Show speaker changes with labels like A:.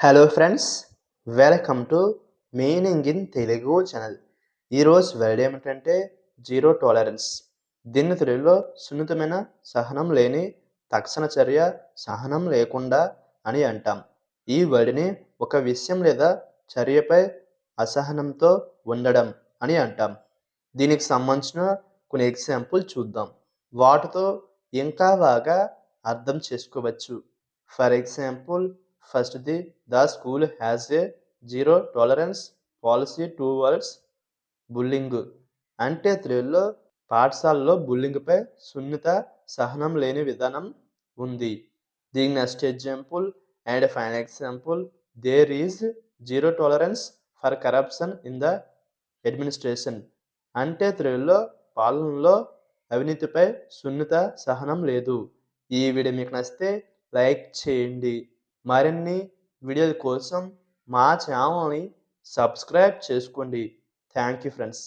A: Hello friends, welcome to meaning in Telugu channel. ఈరోజు word ఏమిటంటే zero tolerance. దీన్ని తెలుగులో సున్నితమైన సహనం లేని తక్షణ చర్య, సహనం లేకుండా అని అంటాం. ఈ వర్డ్ని ఒక విషయం లేదా చర్యపై అసహనంతో ఉండడం అని అంటాం. దీనికి సంబంధించిన కొన్ని ఎగ్జాంపుల్ చూద్దాం. వాటితో ఇంకా బాగా అర్థం చేసుకోవచ్చు. ఫర్ ఎగ్జాంపుల్, ఫస్ట్‌ది, the school has a zero tolerance policy towards bullying. అంటే తెలుగులో పాఠశాలలో బుల్లింగ్‌పై సున్నిత సహనం లేని విధానం ఉంది. దీని next example and final example, there is zero tolerance for corruption in the administration. అంటే తెలుగులో పాలనలో అవినీతిపై సున్నిత సహనం లేదు. ఈ వీడియో మీకు నచ్చితే లైక్ చేయండి. మరిన్ని వీడియోల కోసం మా ఛానల్ని సబ్స్క్రైబ్ చేసుకోండి. Thank you friends.